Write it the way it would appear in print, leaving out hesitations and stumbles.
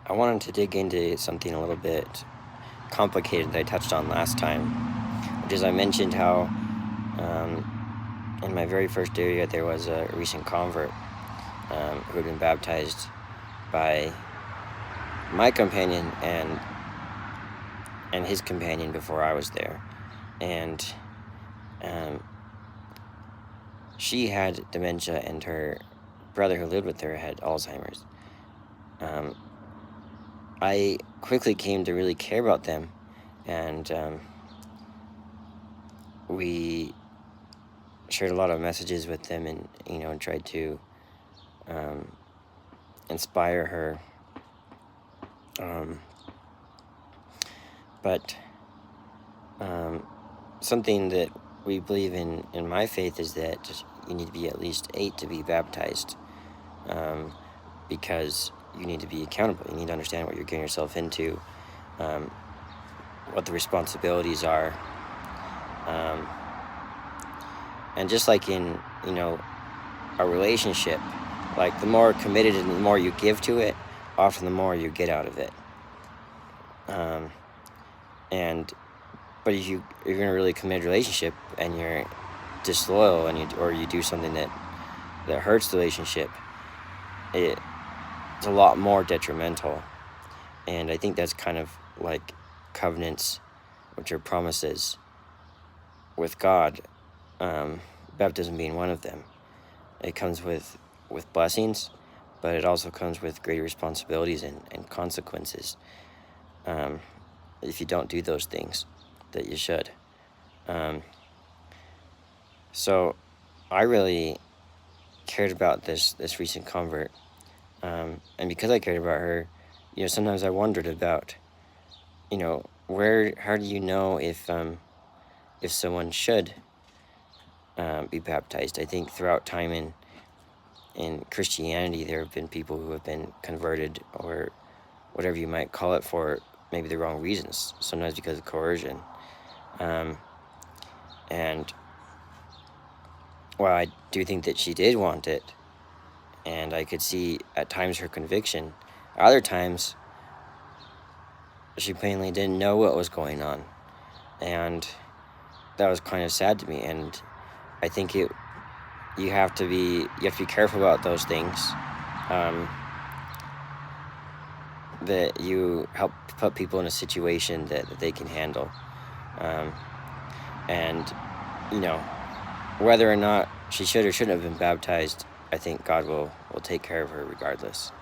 I wanted to dig into something a little bit complicated that I touched on last time, which is I mentioned how in my very first area there was a recent convert who had been baptized by my companion and his companion before I was there. And she had dementia, and her brother who lived with her had Alzheimer's. I quickly came to really care about them, and we shared a lot of messages with them, and tried to inspire her. But something that we believe in my faith is that you need to be at least 8 to be baptized, because you need to be accountable. You need to understand what you're getting yourself into, what the responsibilities are, and just like in a relationship, like the more committed and the more you give to it, often the more you get out of it. But if you're in a really committed relationship and you're disloyal or you do something that hurts the relationship, it's a lot more detrimental. And I think that's kind of like covenants, which are promises with God, baptism being one of them. It comes with blessings, but it also comes with great responsibilities and consequences if you don't do those things that you should. So I really cared about this recent convert, and because I cared about her, sometimes I wondered about, how do you know if someone should be baptized? I think throughout time in Christianity, there have been people who have been converted, or whatever you might call it, for maybe the wrong reasons, sometimes because of coercion. And while I do think that she did want it, and I could see at times her conviction, other times she plainly didn't know what was going on, and that was kind of sad to me. And I think you have to be careful about those things, that you help put people in a situation that they can handle, and whether or not she should or shouldn't have been baptized, I think God will take care of her regardless.